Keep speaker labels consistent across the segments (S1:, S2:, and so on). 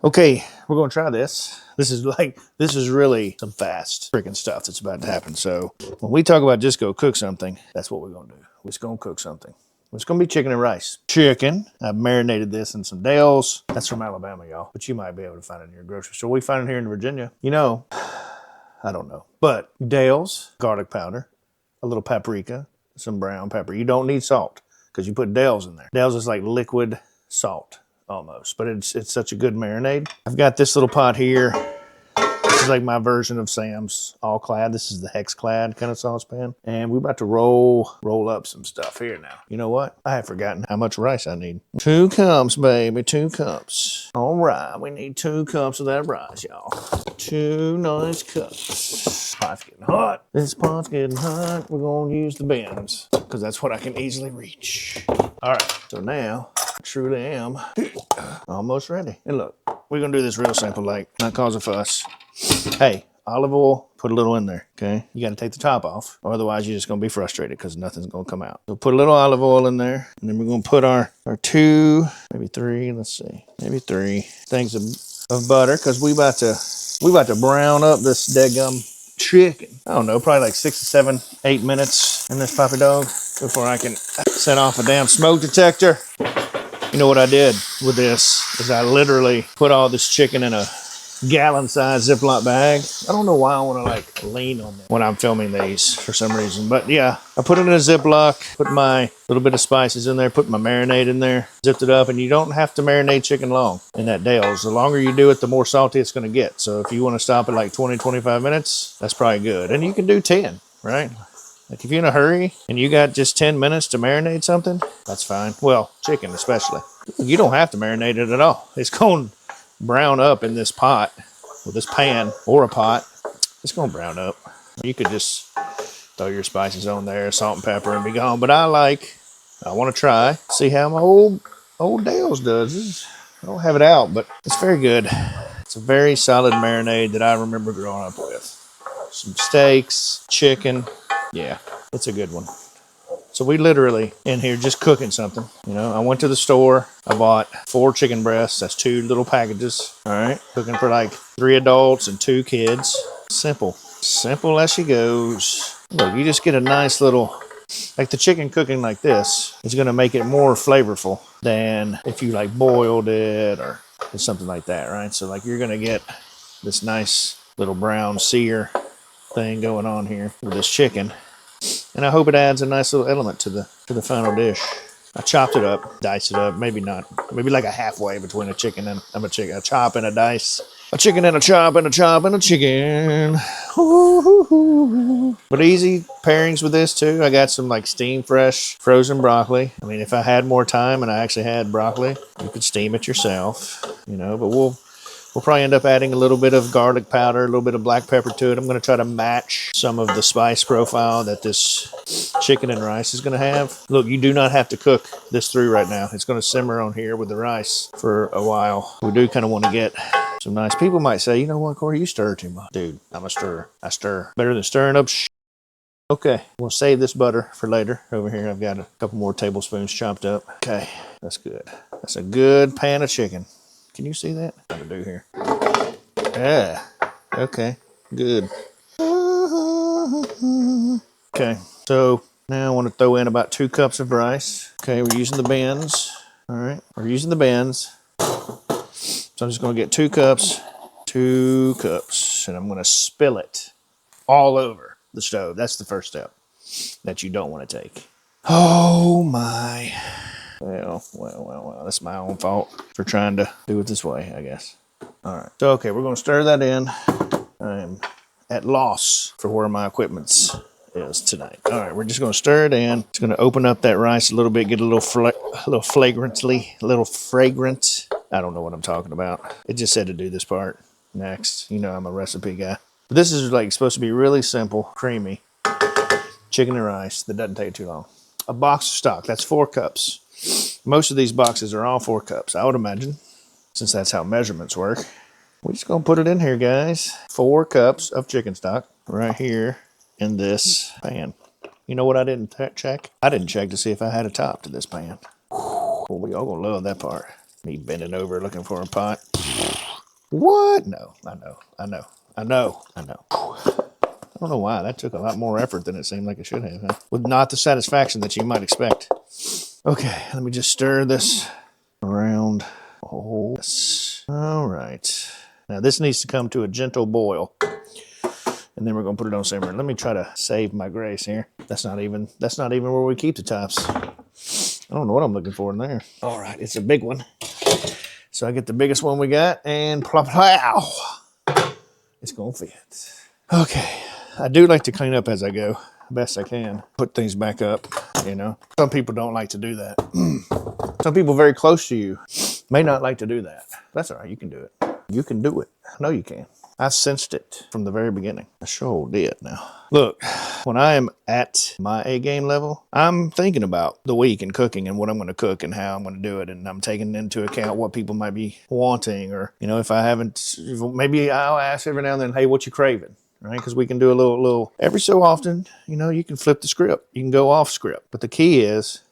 S1: Okay, we're gonna try this. This is really some fast freaking stuff that's about to happen. So when we talk about just go cook something, that's what we're gonna do. We're just gonna cook something. It's gonna be chicken and rice. Chicken. I've marinated this in some Dales. That's from Alabama, y'all. But you might be able to find it in your grocery store. We find it here in Virginia. You know, I don't know. But Dales, garlic powder, a little paprika, some brown pepper. You don't need salt because you put Dales in there. Dales is like liquid salt almost, but it's such a good marinade. I've got this little pot here. This is like my version of Sam's all clad. This is the hex clad kind of saucepan. And we're about to roll up some stuff here now. You know what? I have forgotten how much rice I need. 2 cups, baby, 2 cups. All right, we need 2 cups of that rice, y'all. 2 nice cups. Pot's getting hot. This pot's getting hot. We're gonna use the bins because that's what I can easily reach. All right, so now I truly am almost ready. And look, we're gonna do this real simple, like not cause a fuss. Hey, olive oil, put a little in there, okay? You gotta take the top off, or otherwise you're just gonna be frustrated because nothing's gonna come out. So put a little olive oil in there, and then we're gonna put our 2, maybe 3, let's see, maybe 3 things of butter, because we about to brown up this daggum chicken. I don't know, probably like 6 to 7, 8 minutes in this puppy dog before I can set off a damn smoke detector. You know what I did with this is I literally put all this chicken in a gallon-sized Ziploc bag. I don't know why I want to like lean on them when I'm filming these for some reason, but yeah, I put it in a Ziploc, put my little bit of spices in there, put my marinade in there, zipped it up, and you don't have to marinate chicken long in that Dales. The longer you do it, the more salty it's going to get. So if you want to stop at like 20, 25 minutes, that's probably good. And you can do 10, right? Like if you're in a hurry and you got just 10 minutes to marinate something, that's fine. Well, chicken especially. You don't have to marinate it at all. It's going to brown up in this pot, or this pan, or a pot. It's going to brown up. You could just throw your spices on there, salt and pepper, and be gone. But I want to try, see how my old Dales does. I don't have it out, but it's very good. It's a very solid marinade that I remember growing up with. Some steaks, chicken. Yeah, it's a good one. So we literally in here just cooking something. You know, I went to the store. I bought 4 chicken breasts. That's 2 little packages. All right, cooking for like 3 adults and 2 kids. Simple as she goes. Look, you just get a nice little, like the chicken cooking like this is going to make it more flavorful than if you like boiled it or something like that, right? So like you're going to get this nice little brown sear thing going on here with this chicken, and I hope it adds a nice little element to the final dish. I chopped it up, diced it up, maybe not, maybe like a halfway between a chicken and a chop and a dice, a chicken and a chop and a chop and a chicken. Ooh. But easy pairings with this too. I got some like steam fresh frozen broccoli. I mean, if I had more time and I actually had broccoli, you could steam it yourself, you know. But we'll probably end up adding a little bit of garlic powder, a little bit of black pepper to it. I'm going to try to match some of the spice profile that this chicken and rice is going to have. Look, you do not have to cook this through right now. It's going to simmer on here with the rice for a while. We do kind of want to get some nice. People might say, you know what, Corey, you stir too much. Dude, I'm a stirrer. I stir. Better than stirring up Okay, we'll save this butter for later. Over here, I've got a couple more tablespoons chopped up. Okay, that's good. That's a good pan of chicken. Can you see that? What to do here? Yeah. Okay. Good. Okay. So now I want to throw in about 2 cups of rice. Okay, we're using the bins. All right, we're using the bins. So I'm just going to get 2 cups, and I'm going to spill it all over the stove. That's the first step that you don't want to take. Oh my. Well, that's my own fault for trying to do it this way, I guess. All right. So, okay, we're going to stir that in. I'm at loss for where my equipment is tonight. All right, we're just going to stir it in. It's going to open up that rice a little bit, get a little fragrant. I don't know what I'm talking about. It just said to do this part next. You know, I'm a recipe guy. But this is like supposed to be really simple, creamy chicken and rice that doesn't take too long. A box of stock, that's 4 cups. Most of these boxes are all 4 cups, I would imagine, since that's how measurements work. We're just going to put it in here, guys. 4 cups of chicken stock right here in this pan. You know what I didn't check? I didn't check to see if I had a top to this pan. Well, we all going to love that part. Me bending over looking for a pot. What? No, I know. I don't know why. That took a lot more effort than it seemed like it should have, huh? With not the satisfaction that you might expect. Okay, let me just stir this around. Oh, yes. All right. Now this needs to come to a gentle boil. And then we're gonna put it on simmer. Let me try to save my grace here. That's not even where we keep the tops. I don't know what I'm looking for in there. All right, it's a big one. So I get the biggest one we got and plow. It's gonna fit. Okay, I do like to clean up as I go, best I can. Put things back up, you know. Some people don't like to do that. Some people very close to you may not like to do that. That's all right, you can do it. You can do it. I know you can. I sensed it from the very beginning. I sure did now. Look, when I am at my A-game level, I'm thinking about the week and cooking and what I'm going to cook and how I'm going to do it. And I'm taking into account what people might be wanting. Or, you know, if I haven't, maybe I'll ask every now and then, hey, what you craving? Right? Because we can do a little, every so often, you know, you can flip the script. You can go off script. But the key is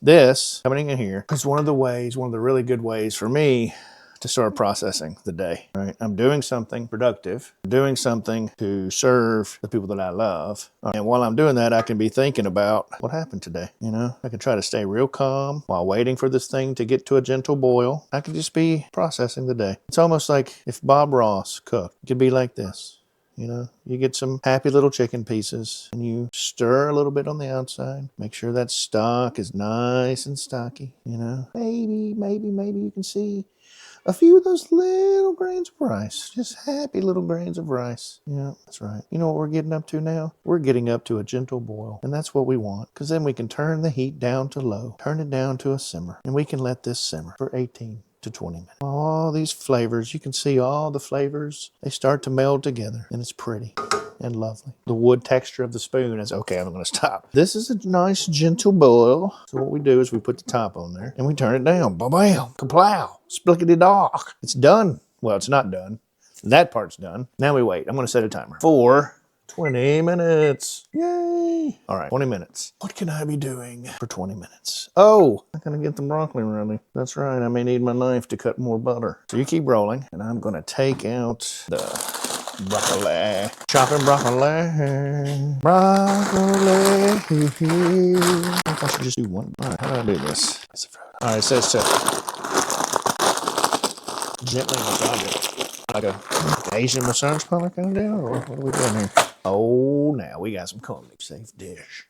S1: this coming in here is one of the really good ways for me to start processing the day, right? I'm doing something productive, doing something to serve the people that I love. And while I'm doing that, I can be thinking about what happened today. You know, I can try to stay real calm while waiting for this thing to get to a gentle boil. I can just be processing the day. It's almost like if Bob Ross cooked, it could be like this. You know, you get some happy little chicken pieces and you stir a little bit on the outside. Make sure that stock is nice and stocky, you know. Maybe you can see a few of those little grains of rice, just happy little grains of rice. Yeah, that's right. You know what we're getting up to now? We're getting up to a gentle boil, and that's what we want, because then we can turn the heat down to low, turn it down to a simmer, and we can let this simmer for 18 to 20 minutes. All these flavors, you can see all the flavors, they start to meld together, and it's pretty and lovely. The wood texture of the spoon is, okay, I'm going to stop. This is a nice gentle boil. So what we do is we put the top on there and we turn it down. Ba-bam, kaplow, splickety-dock. It's done. Well, it's not done. That part's done. Now we wait. I'm going to set a timer for 20 minutes. Yay. All right, 20 minutes. What can I be doing for 20 minutes? Oh, I'm going to get the broccoli ready. That's right. I may need my knife to cut more butter. So you keep rolling and I'm going to take out the broccoli. Chopping broccoli. Broccoli. I should just do one. All right, how do I do this? All right, it says to gently massage it. Like a Asian massage parlor kind of deal, or what are we doing here? Oh, now we got some corn. Safe dish.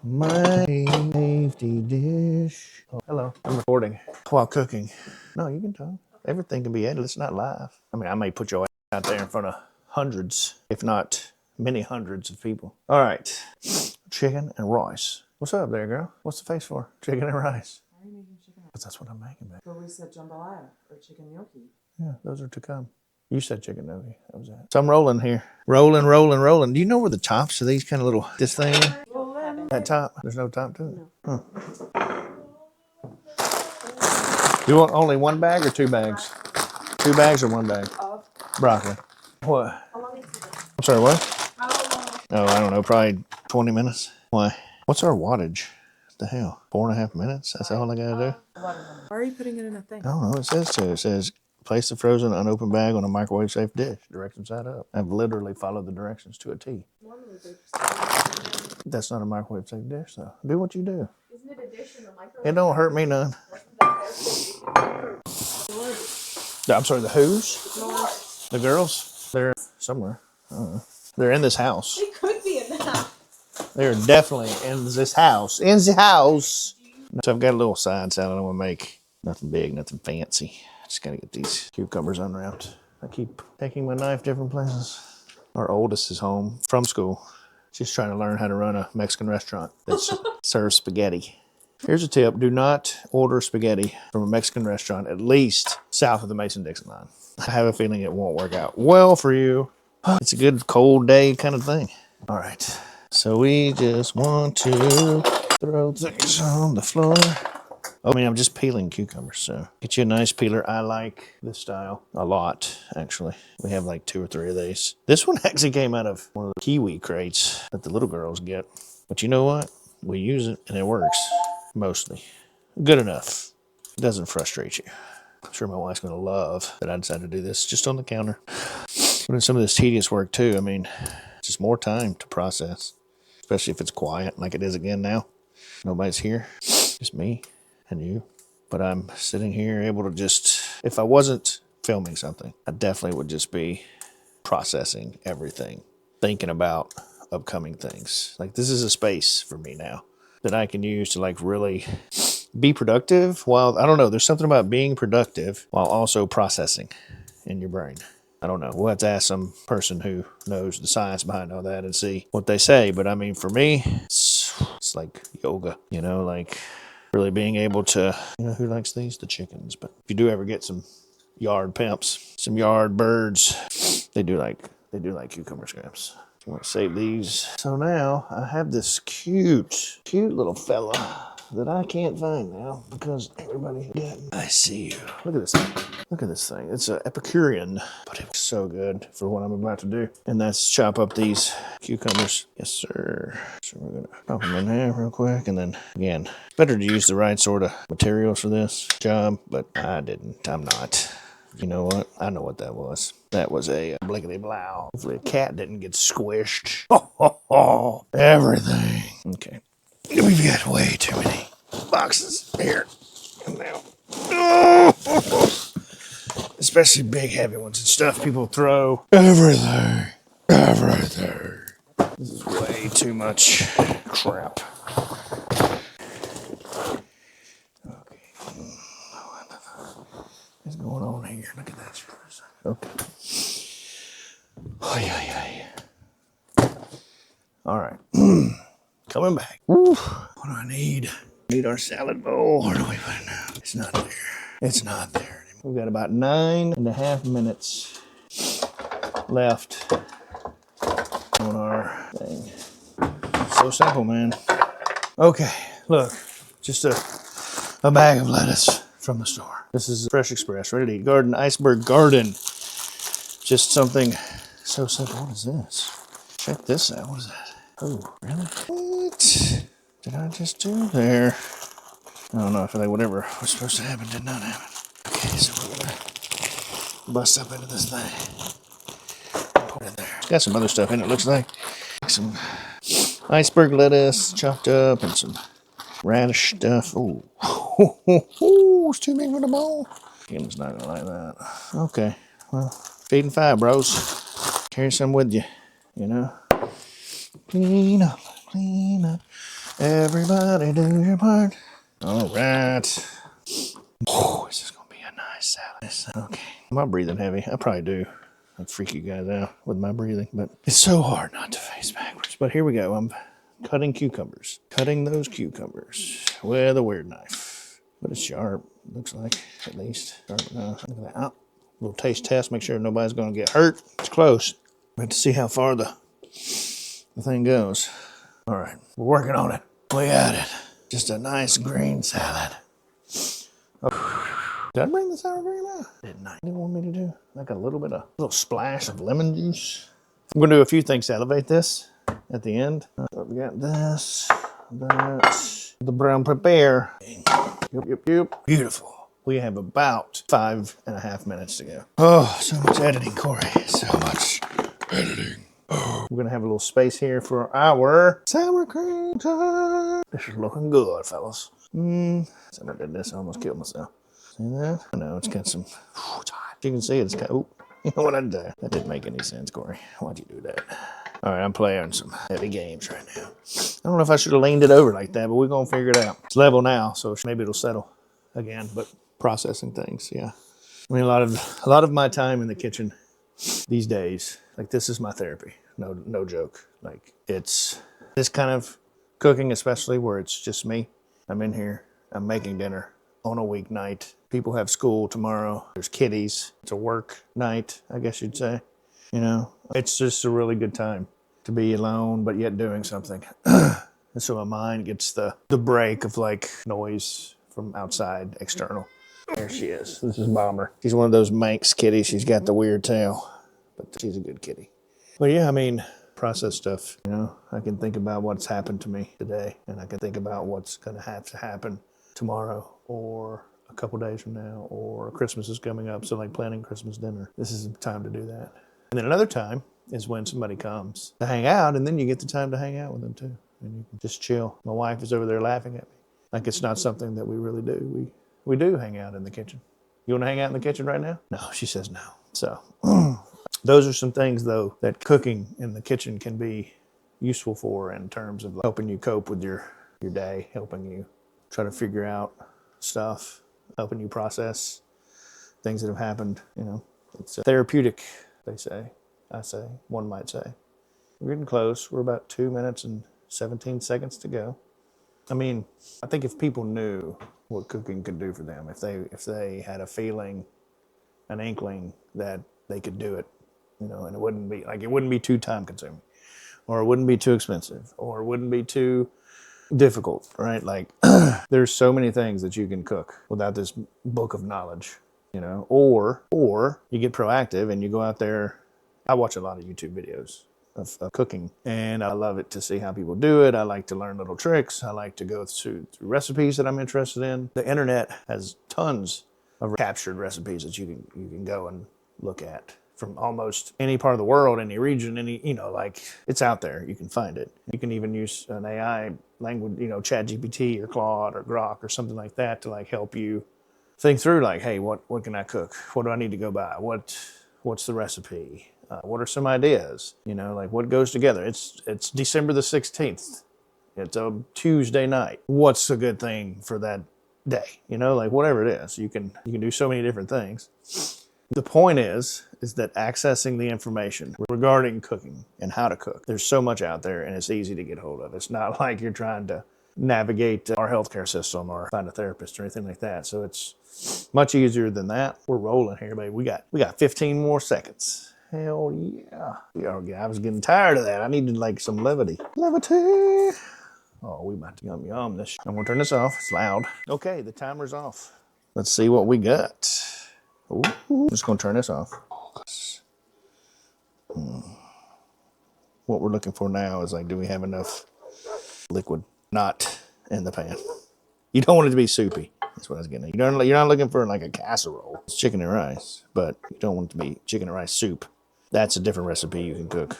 S1: My safety dish. Oh, hello. I'm recording while cooking. No, you can talk. Everything can be edited. It's not live. I mean, I may put your ass out there in front of hundreds, if not many hundreds of people. All right. Chicken and rice. What's up there, girl? What's the face for? Chicken and rice.
S2: Why are you making chicken?
S1: Because that's what I'm making, babe.
S2: But we said jambalaya or chicken gnocchi.
S1: Yeah, those are to come. You said chicken gnocchi. That was that. So I'm rolling here. Rolling. Do you know where the tops of these kind of little, this thing are? That top? There's no top to it? No. Huh. You want only one bag or 2 bags? 2 bags or 1 bag? Broccoli. What? I'm sorry, what? Oh, I don't know. Probably 20 minutes. Why? What's our wattage? What the hell? 4.5 minutes? That's all I gotta do?
S2: Why are you putting it in a thing?
S1: I don't know. It says to. It says place the frozen unopened bag on a microwave safe dish. Directions side up. I've literally followed the directions to a T. That's not a microwave safe dish, though. Do what you do.
S3: Isn't it a dish in the microwave?
S1: It don't hurt me none. I'm sorry, the who's? The girls? They're somewhere. I don't know. They're in this house.
S3: They could be in the house.
S1: They're definitely in this house. In the house. So I've got a little side salad I'm going to make. Nothing big, nothing fancy. Just got to get these cucumbers unwrapped. I keep taking my knife different places. Our oldest is home from school. She's trying to learn how to run a Mexican restaurant that serves spaghetti. Here's a tip. Do not order spaghetti from a Mexican restaurant, at least south of the Mason-Dixon line. I have a feeling it won't work out well for you. It's a good cold day kind of thing. All right. So we just want to throw things on the floor. I mean, I'm just peeling cucumbers, so get you a nice peeler. I like this style a lot, actually. We have like 2 or 3 of these. This one actually came out of one of the kiwi crates that the little girls get. But you know what? We use it and it works, mostly. Good enough. it doesn't frustrate you. I'm sure my wife's going to love that I decided to do this just on the counter. But in some of this tedious work too, I mean, just more time to process, especially if it's quiet like it is again now. Nobody's here, just me and you. But I'm sitting here able to just, if I wasn't filming something, I definitely would just be processing everything, thinking about upcoming things. Like this is a space for me now that I can use to like really be productive while, I don't know, there's something about being productive while also processing in your brain. I don't know. We'll have to ask some person who knows the science behind all that and see what they say. But I mean, for me, it's like yoga, you know, like really being able to, you know, who likes these? The chickens. But if you do ever get some yard pimps, some yard birds, they do like cucumber scraps. I want to save these. So now I have this cute little fella that I can't find now because everybody got me. I see you. Look at this thing. Look at this thing. It's an Epicurean, but it's so good for what I'm about to do. And that's chop up these cucumbers. Yes, sir. So we're gonna pop them in there real quick. And then again, better to use the right sort of materials for this job, but I didn't. I'm not. You know what? I know what that was. That was a blickety blow. Hopefully a cat didn't get squished. Oh, everything. Okay. We've got way too many boxes here. And now. Especially big heavy ones and stuff people throw. Everything. Everything. This is way too much crap. Okay. What's going on here? Look at that. Okay. Oh, yeah. All right. Coming back. Ooh. What do I need? Need our salad bowl. Where do we put it now? It's not there. It's not there. We've got about 9.5 minutes left on our thing. So simple, man. Okay, look. Just a bag of lettuce from the store. This is Fresh Express, ready to eat. Garden, Iceberg Garden. Just something so simple. What is this? Check this out. What is that? Oh, really? What did I just do there? I don't know. I feel like whatever was supposed to happen did not happen. Okay, so we're gonna bust up into this thing. Put it there. It's got some other stuff in it, looks like. Some iceberg lettuce chopped up and some radish stuff. Ooh. It's too big for the bowl. Kim's not gonna like that. Okay, well, feeding fire, bros. Carry some with you, you know? Clean up, clean up. Everybody do your part. All right. Oh, this is gonna be a nice salad. Okay. Am I breathing heavy? I probably do. I'd freak you guys out with my breathing, but it's so hard not to face backwards. But here we go. I'm cutting cucumbers. Cutting those cucumbers with a weird knife. But it's sharp, looks like, at least. Sharp enough. Look at that. Oh, little taste test, make sure nobody's gonna get hurt. It's close. We have to see how far the thing goes. All right, we're working on it. We got it. Just a nice green salad. Oh. Did I bring the sour cream out? Didn't I? What do you want me to do? Like a little splash of lemon juice. I'm gonna do a few things to elevate this at the end. So we got this, that, the brown pepper. Yep. Beautiful. We have about 5.5 minutes to go. Oh, so much editing, Cory. So much editing. Oh. We're gonna have a little space here for our sour cream time. This is looking good, fellas. Since I did this, I almost killed myself. See that? I know, it's got some, it's hot. You can see it, it's got, you know what I did? That didn't make any sense, Cory. Why'd you do that? All right, I'm playing some heavy games right now. I don't know if I should have leaned it over like that, but we're gonna figure it out. It's level now, so maybe it'll settle again, but processing things, yeah. I mean, a lot of my time in the kitchen these days, like this is my therapy. No joke. Like it's this kind of cooking, especially where it's just me. I'm in here, I'm making dinner on a weeknight. People have school tomorrow. There's kiddies. It's a work night, I guess you'd say. You know, it's just a really good time to be alone, but yet doing something. And so my mind gets the break of like noise from outside, external. There she is. This is Bomber. She's one of those Manx kitties. She's got the weird tail, but she's a good kitty. But yeah, I mean, process stuff, you know. I can think about what's happened to me today, and I can think about what's going to have to happen tomorrow or a couple days from now, or Christmas is coming up, so like planning Christmas dinner. This is the time to do that. And then another time is when somebody comes to hang out, and then you get the time to hang out with them too. And you can just chill. My wife is over there laughing at me. Like it's not something that we really do. We do hang out in the kitchen. You want to hang out in the kitchen right now? No, she says no. So those are some things, though, that cooking in the kitchen can be useful for in terms of helping you cope with your day, helping you try to figure out stuff, helping you process things that have happened. You know, it's therapeutic, they say. I say, one might say. We're getting close. We're about 2 minutes and 17 seconds to go. I mean, I think if people knew what cooking could do for them, if they had a feeling, an inkling that they could do it, you know, and it wouldn't be too time consuming, or it wouldn't be too expensive, or it wouldn't be too difficult, right? Like there's so many things that you can cook without this book of knowledge, you know, or you get proactive and you go out there. I watch a lot of YouTube videos of cooking, and I love it to see how people do it. I like to learn little tricks. I like to go through recipes that I'm interested in. The internet has tons of captured recipes that you can go and look at from almost any part of the world, any region, you know, like it's out there. You can find it. You can even use an AI language, you know, ChatGPT or Claude or Grok or something like that to like help you think through like, hey, what can I cook? What do I need to go buy? What's the recipe? What are some ideas? You know, like what goes together? It's December the 16th. It's a Tuesday night. What's a good thing for that day? You know, like whatever it is, you can do so many different things. The point is that accessing the information regarding cooking and how to cook, there's so much out there and it's easy to get hold of. It's not like you're trying to navigate our healthcare system or find a therapist or anything like that. So it's much easier than that. We're rolling here, baby. We got 15 more seconds. Hell yeah. I was getting tired of that. I needed like some levity. Levity. Oh, we about to yum this. I'm gonna turn this off. It's loud. Okay, the timer's off. Let's see what we got. Ooh, I'm just gonna turn this off. What we're looking for now is like, do we have enough liquid not in the pan? You don't want it to be soupy. That's what I was getting at. You're not looking for like a casserole. It's chicken and rice, but you don't want it to be chicken and rice soup. That's a different recipe you can cook.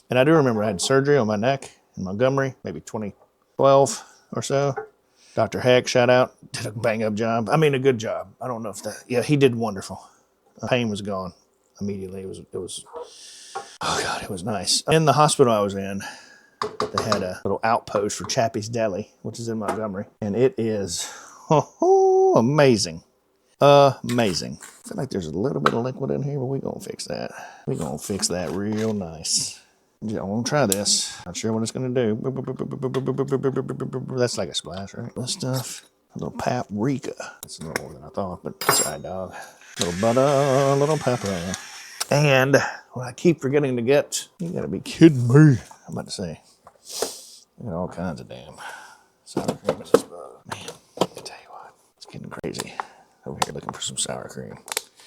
S1: And I do remember I had surgery on my neck in Montgomery, maybe 2012 or so. Dr. Heck, shout out, did a bang up job. I mean, a good job. I don't know if yeah, he did wonderful. The pain was gone immediately. It was, oh God, it was nice. In the hospital I was in, they had a little outpost for Chappie's Deli, which is in Montgomery. And it is amazing. Amazing. I feel like there's a little bit of liquid in here, but we're going to fix that. We're going to fix that real nice. Yeah, I want to try this. Not sure what it's going to do. That's like a splash, right? This stuff. A little paprika. That's a little more than I thought, but it's all right, dog. A little butter, a little pepper. And what I keep forgetting to get, you got to be kidding me. I'm about to say, I got all kinds of damn sour cream in this bug. Man, let me tell you what, it's getting crazy. Over here looking for some sour cream.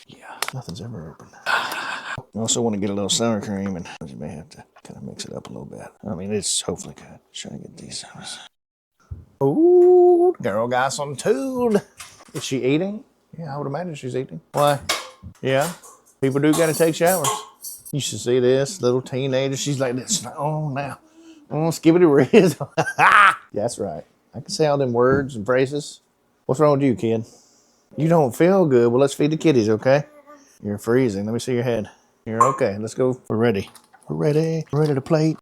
S1: Yeah, nothing's ever open. I also want to get a little sour cream, and you may have to kind of mix it up a little bit. I mean, it's hopefully good. Try to get these. Ooh, girl got some tune. Is she eating? Yeah, I would imagine she's eating. Why? Yeah, people do got to take showers. You should see this little teenager. She's like this. Oh, now. Oh, skibbity riz. That's right. I can say all them words and phrases. What's wrong with you, kid? You don't feel good. Well, let's feed the kitties, okay? You're freezing. Let me see your head. You're okay. Let's go. We're ready. We're ready. We're ready to plate.